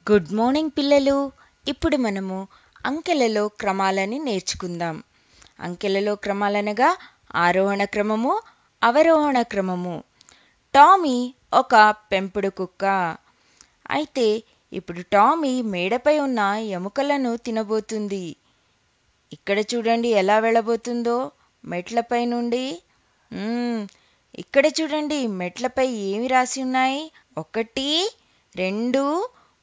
Good morning పిల్లలు. ఇప్పుడు మనము అంకెలలో క్రమాలని నేర్చుకుందాం. అంకెలలో క్రమాలనగా ఆరోహణ క్రమము, అవరోహణ క్రమము. టామీ ఒక పెంపుడు కుక్క. అయితే ఇప్పుడు టామీ మేడపై ఉన్న ఎముకలను తినబోతుంది. ఇక్కడ చూడండి ఎలా వెళ్ళబోతుందో మెట్లపై నుండి. ఇక్కడ చూడండి మెట్లపై ఏమి రాసి ఉన్నాయి. 1 2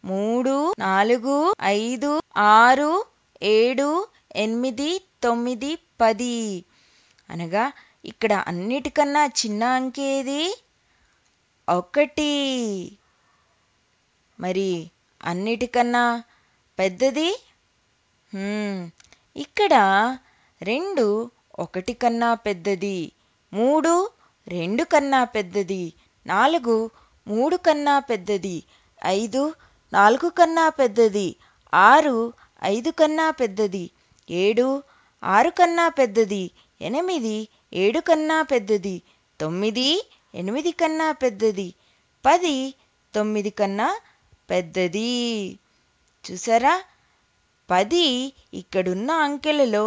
3 4 5 6 7 8 9 10. అనగా ఇక్కడ అన్నిటికన్నా చిన్న అంకె ఏది? 1. మరి అన్నిటికన్నా పెద్దది? ఇక్కడ 2 1 కన్నా పెద్దది, 3 2 కన్నా పెద్దది, 4 3 కన్నా పెద్దది, 5 4 కన్నా పెద్దది, 6 5 కన్నా పెద్దది, 7 6 కన్నా పెద్దది, 8 7 కన్నా పెద్దది, 9 8 కన్నా పెద్దది, 10 9 కన్నా పెద్దది. చూసారా, 10 ఇక్కడున్న అంకెలలో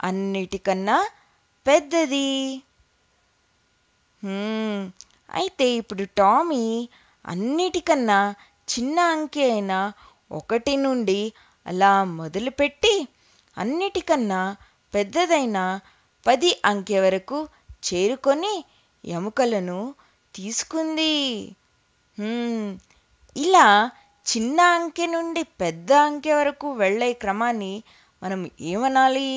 అన్నిటికన్నా పెద్దది. అయితే ఇప్పుడు టామీ అన్నిటికన్నా చిన్న అంకె అయిన 1 నుండి అలా మొదలుపెట్టి అన్నిటికన్నా పెద్దదైన 10 అంకె వరకు చేరుకొని ఎముకలను తీసుకుంది. ఇలా చిన్న అంకె నుండి పెద్ద అంకె వరకు వెళ్ళే క్రమాన్ని మనం ఏమనాలి?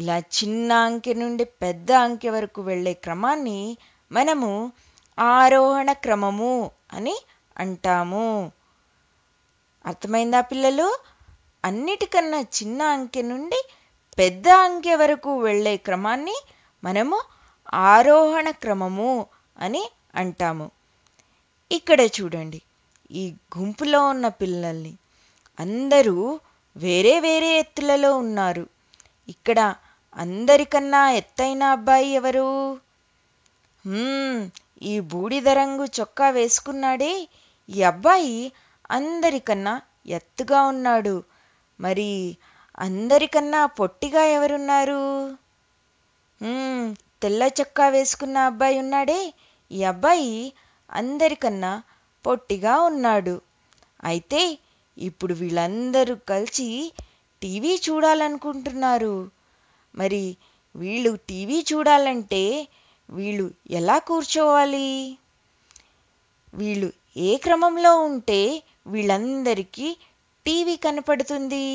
ఇలా చిన్న అంకె నుండి పెద్ద అంకె వరకు వెళ్ళే క్రమాన్ని మనము ఆరోహణ క్రమము అని అంటాము. అర్థమైందా పిల్లలు? అన్నిటికన్నా చిన్న అంకె నుండి పెద్ద అంకె వరకు వెళ్ళే క్రమాన్ని మనము ఆరోహణ క్రమము అని అంటాము. ఇక్కడ చూడండి, ఈ గుంపులో ఉన్న పిల్లల్ని అందరూ వేరే వేరే ఎత్తులలో ఉన్నారు. ఇక్కడ అందరికన్నా ఎత్తైన అబ్బాయి ఎవరు? ఈ బూడిద రంగు చొక్కా వేసుకున్నాడే, ఈ అబ్బాయి అందరికన్నా ఎత్తుగా ఉన్నాడు. మరి అందరికన్నా పొట్టిగా ఎవరున్నారు? తెల్ల చొక్కా వేసుకున్న అబ్బాయి ఉన్నాడే, ఈ అబ్బాయి అందరికన్నా పొట్టిగా ఉన్నాడు. అయితే ఇప్పుడు వీళ్ళందరూ కలిసి టీవీ చూడాలనుకుంటున్నారు. మరి వీళ్ళు టీవీ చూడాలంటే వీళ్ళు ఎలా కూర్చోవాలి? వీళ్ళు ఏ క్రమంలో ఉంటే వీళ్ళందరికీ టీవీ కనపడుతుంది?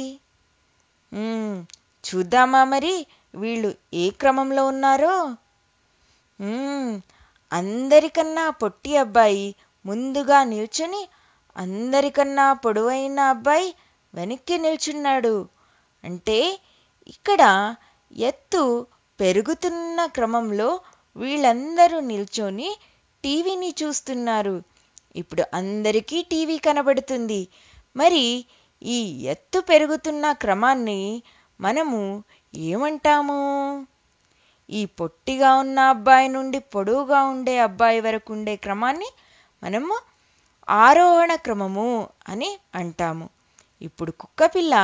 చూద్దామా మరి వీళ్ళు ఏ క్రమంలో ఉన్నారో? అందరికన్నా పొట్టి అబ్బాయి ముందుగా నిల్చుని అందరికన్నా పొడవైన అబ్బాయి వెనక్కి నిల్చున్నాడు. అంటే ఇక్కడ ఎత్తు పెరుగుతున్న క్రమంలో వీళ్ళందరూ నిల్చొని టీవీని చూస్తున్నారు. ఇప్పుడు అందరికీ టీవీ కనబడుతుంది. మరి ఈ ఎత్తు పెరుగుతున్న క్రమాన్ని మనము ఏమంటాము? ఈ పొట్టిగా ఉన్న అబ్బాయి నుండి పొడవుగా ఉండే అబ్బాయి వరకు ఉండే క్రమాన్ని మనము ఆరోహణ క్రమము అని అంటాము. ఇప్పుడు కుక్కపిల్ల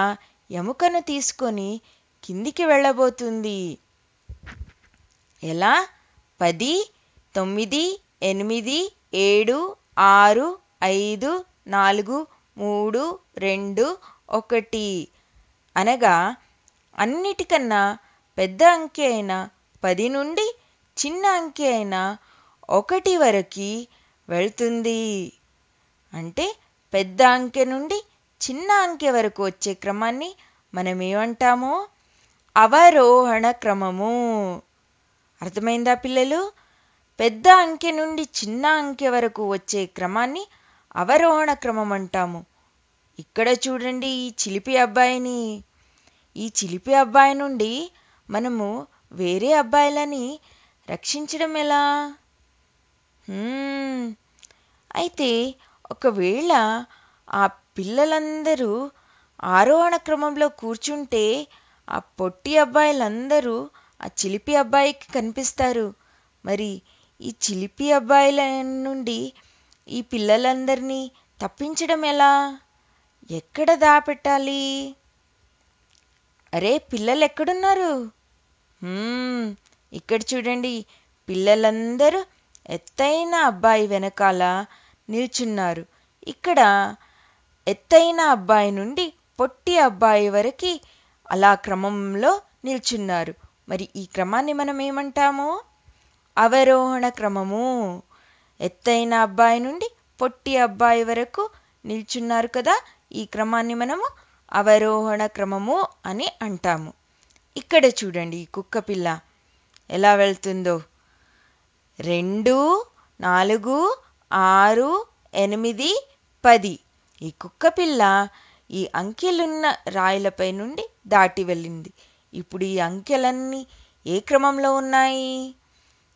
ఎముకను తీసుకొని కిందికి వెళ్ళబోతుంది. ఎలా? 10 9 8 7 6 5 4 3 2 1 అనగా అన్నిటికన్నా పెద్ద అంకె అయిన 10 నుండి చిన్న అంకె అయిన 1 వరకు వెళ్తుంది. అంటే పెద్ద అంకె నుండి చిన్న అంకె వరకు వచ్చే క్రమాన్ని మనం ఏమంటాము? అవరోహణ క్రమము. అర్థమైందా పిల్లలు? పెద్ద అంకె నుండి చిన్న అంకె వరకు వచ్చే క్రమాన్ని అవరోహణ క్రమం అంటాము. ఇక్కడ చూడండి ఈ చిలిపి అబ్బాయిని. ఈ చిలిపి అబ్బాయి నుండి మనము వేరే అబ్బాయిలని రక్షించడం ఎలా? అయితే ఒకవేళ ఆ పిల్లలందరూ ఆరోహణ క్రమంలో కూర్చుంటే ఆ పొట్టి అబ్బాయిలందరూ ఆ చిలిపి అబ్బాయికి కనిపిస్తారు. మరి ఈ చిలిపి అబ్బాయిల నుండి ఈ పిల్లలందరినీ తప్పించడం ఎలా? ఎక్కడ దాపెట్టాలి? అరే పిల్లలు ఎక్కడున్నారు? ఇక్కడ చూడండి, పిల్లలందరూ ఎత్తైన అబ్బాయి వెనకాల నిల్చున్నారు. ఇక్కడ ఎత్తైన అబ్బాయి నుండి పొట్టి అబ్బాయి వరకు అలా క్రమంలో నిల్చున్నారు. మరి ఈ క్రమాన్ని మనం ఏమంటాము? అవరోహణ క్రమము. ఎత్తైన అబ్బాయి నుండి పొట్టి అబ్బాయి వరకు నిల్చున్నారు కదా, ఈ క్రమాన్ని మనము అవరోహణ క్రమము అని అంటాము. ఇక్కడ చూడండి, ఈ కుక్క పిల్ల ఎలా వెళ్తుందో. 2, 4, 6, 8, 10. ఈ కుక్క పిల్ల ఈ అంకెలున్న రాయిలపై నుండి దాటి వెళ్ళింది. ఇప్పుడు ఈ అంకెలన్నీ ఏ క్రమంలో ఉన్నాయి?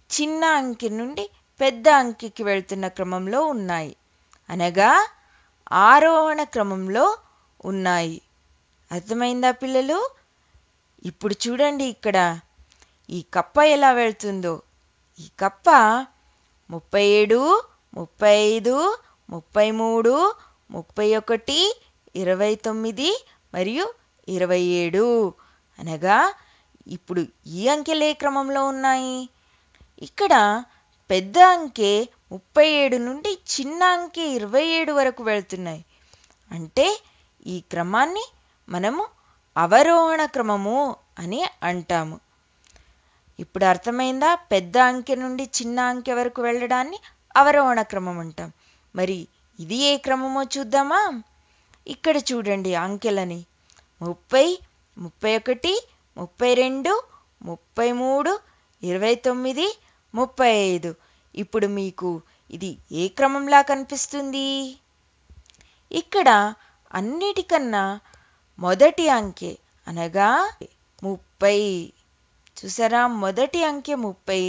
చిన్న అంకె నుండి పెద్ద అంకెకి వెళ్తున్న క్రమంలో ఉన్నాయి, అనగా ఆరోహణ క్రమంలో ఉన్నాయి. అర్థమైందా పిల్లలు? ఇప్పుడు చూడండి, ఇక్కడ ఈ కప్ప ఎలా వెళ్తుందో. ఈ కప్ప 37, 35, 33, 31, 29 మరియు 27, అనగా ఇప్పుడు ఈ అంకెలే క్రమంలో ఉన్నాయి. ఇక్కడ పెద్ద అంకె 37 నుండి చిన్న అంకె 27 వరకు వెళ్తున్నాయి. అంటే ఈ క్రమాన్ని మనము అవరోహణ క్రమము అని అంటాము. ఇప్పుడు అర్థమైందా? పెద్ద అంకె నుండి చిన్న అంకె వరకు వెళ్ళడాన్ని అవరోహణ క్రమం అంటాం. మరి ఇది ఏ క్రమమో చూద్దామా? ఇక్కడ చూడండి అంకెలని: 30, 31, 32, 33, 29, 35. ఇప్పుడు మీకు ఇది ఏ క్రమంలా కనిపిస్తుంది? ఇక్కడ అన్నిటికన్నా మొదటి అంకె అనగా 30. చూసారా, మొదటి అంకె 30,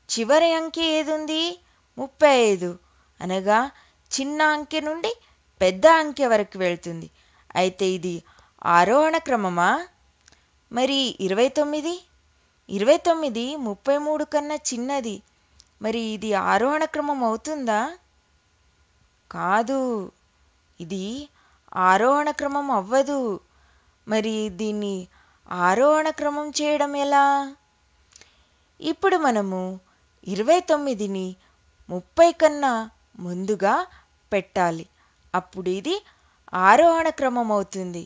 చివరి అంకె ఏదుంది? 35, అనగా చిన్న అంకె నుండి పెద్ద అంకె వరకు వెళ్తుంది. అయితే ఇది ఆరోహణ క్రమమా? మరి 29? 29 33 కన్నా చిన్నది. మరి ఇది ఆరోహణ క్రమం అవుతుందా? కాదు, ఇది ఆరోహణ క్రమం అవ్వదు. మరి దీన్ని ఆరోహణ క్రమం చేయడం ఎలా? ఇప్పుడు మనము 29ని 30 కన్నా ముందుగా పెట్టాలి. అప్పుడు ఇది ఆరోహణ క్రమం అవుతుంది.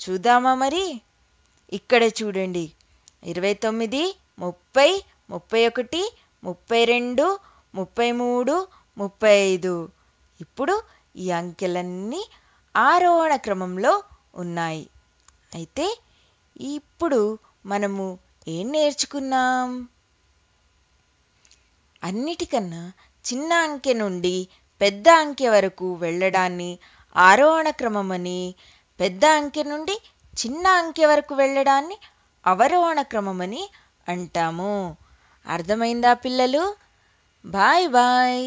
చూద్దామా మరి? ఇక్కడ చూడండి, 29, 30, 31, 32, 33, 35. ఇప్పుడు ఈ అంకెలన్నీ ఆరోహణ క్రమంలో ఉన్నాయి. అయితే ఇప్పుడు మనము ఏం నేర్చుకున్నాం? అన్నిటికన్నా చిన్న అంకె నుండి పెద్ద అంకె వరకు వెళ్ళడాన్ని ఆరోహణ క్రమమని, పెద్ద అంకె నుండి చిన్న అంకె వరకు వెళ్ళడాన్ని అవరోహణ క్రమమని అంటాము. అర్థమైందా పిల్లలు? Bye bye.